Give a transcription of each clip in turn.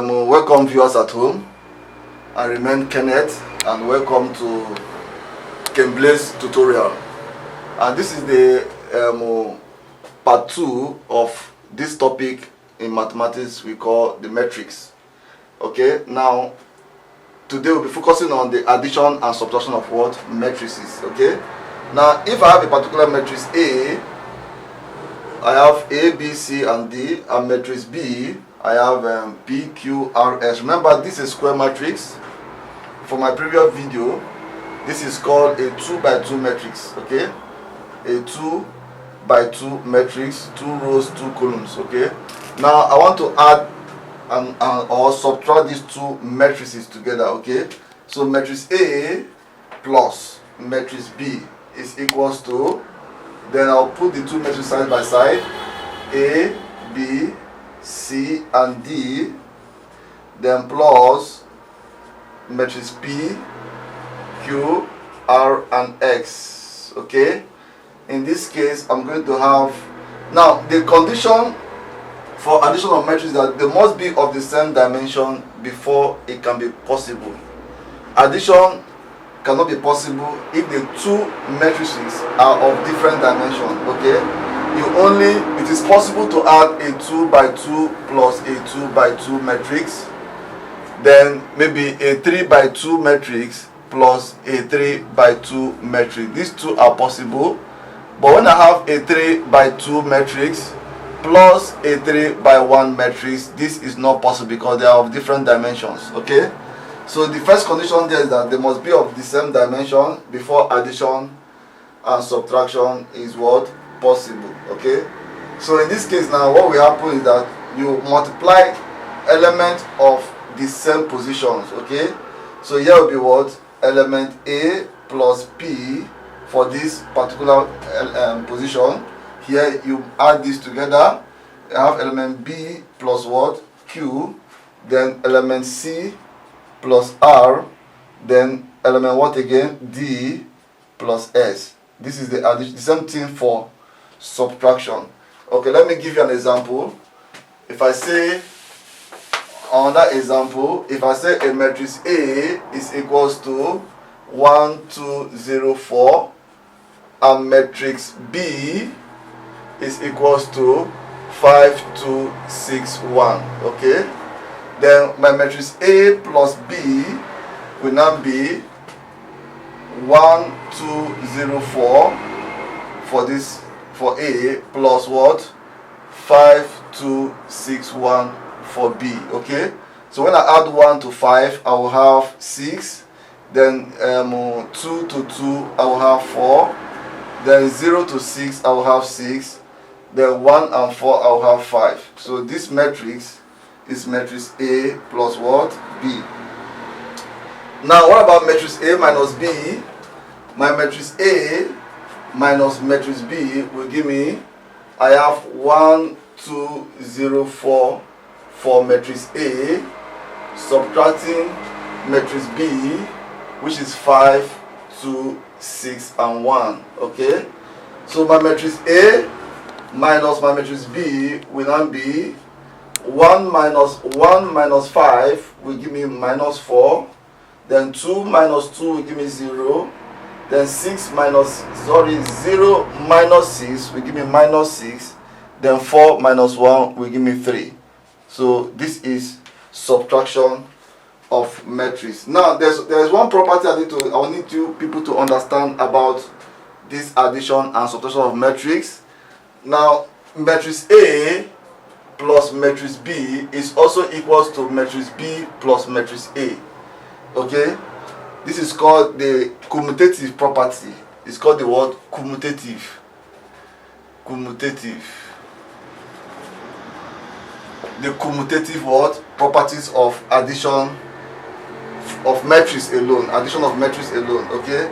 Welcome viewers at home. I remain Kenneth and welcome to Blaze tutorial. And this is the part 2 of this topic in mathematics we call the matrix. Okay, now today we'll be focusing on the addition and subtraction of what? Matrices. Okay, now if I have a particular matrix A, I have A, B, C and D, and matrix B I have P, Q, R, S. Remember, this is square matrix. For my previous video, this is called a 2 by 2 matrix. Okay, a 2 by 2 matrix, 2 rows, 2 columns. Okay, now I want to add or subtract these two matrices together. Okay, so matrix A plus matrix B is equals to, then I'll put the two matrices side by side, A, B, C and D, then plus matrix P, Q, R and X. Okay, in this case I'm going to have, now the condition for addition of matrices is that they must be of the same dimension before it can be possible. Addition cannot be possible if the two matrices are of different dimension. Okay, it is possible to add a 2 by 2 plus a 2 by 2 matrix, then maybe a 3 by 2 matrix plus a 3 by 2 matrix. These two are possible, but when I have a 3 by 2 matrix plus a 3 by 1 matrix, this is not possible because they are of different dimensions. Okay, so the first condition there is that they must be of the same dimension before addition and subtraction is what? Possible. Okay, so in this case now what will happen is that you multiply elements of the same positions. Okay, so here will be what? Element A plus P for this particular position. Here you add this together, you have element B plus what? Q, then element C plus R, then element what again? D plus S. This is the addition, the same thing for subtraction. Okay, let me give you an example. If I say, on that example, if I say a matrix A is equals to 1, 2, 0, 4 and matrix B is equals to 5, 2, 6, 1. Okay, then my matrix A plus B will now be 1, 2, 0, 4 for this, for A, plus what? 5, 2, 6, 1 for B. Okay, so when I add 1 to 5, I will have 6, then 2 to 2 I will have 4, then 0 to 6 I will have 6, then 1 and 4 I will have 5. So this matrix is matrix A plus what? B. Now what about matrix A minus B? My matrix A minus matrix B will give me, I have 1, 2, 0, 4 for matrix A, subtracting matrix B, which is 5, 2, 6 and 1. Okay, so my matrix A minus my matrix B will now be 1 minus 5 will give me minus 4, then 2 minus 2 will give me 0, then 0 minus 6 will give me minus 6, then 4 minus 1 will give me 3. So this is subtraction of matrix. Now there's one property I need you people to understand about this addition and subtraction of matrix. Now matrix A plus matrix B is also equals to matrix B plus matrix A. Okay, this is called the commutative property. It's called the word commutative. The commutative what? Properties of addition of matrix alone. Addition of matrix alone. Okay,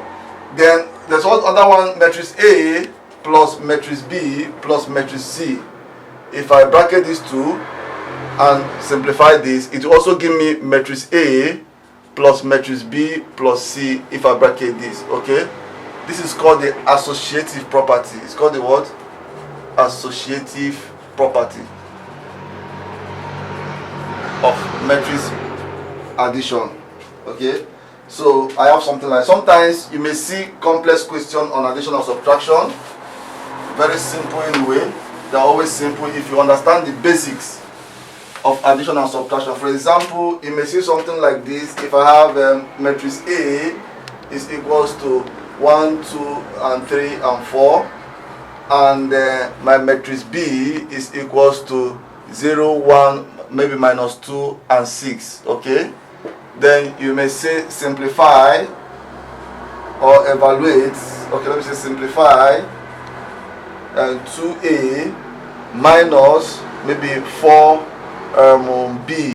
then there's one other one, matrix A plus matrix B plus matrix C. If I bracket these two and simplify this, it will also give me matrix A plus matrix B plus C if I bracket this. Okay, this is called the associative property. It's called the what? Associative property. of matrix addition. Okay, so I have something like, sometimes you may see complex question on addition or subtraction, very simple in a way. They're always simple if you understand the basics of addition and subtraction. For example, you may see something like this. If I have matrix A is equals to 1, 2, and 3, and 4, and my matrix B is equals to 0, 1, maybe minus 2, and 6. Okay, then you may say simplify or evaluate. Okay, let me say simplify 2A minus maybe 4B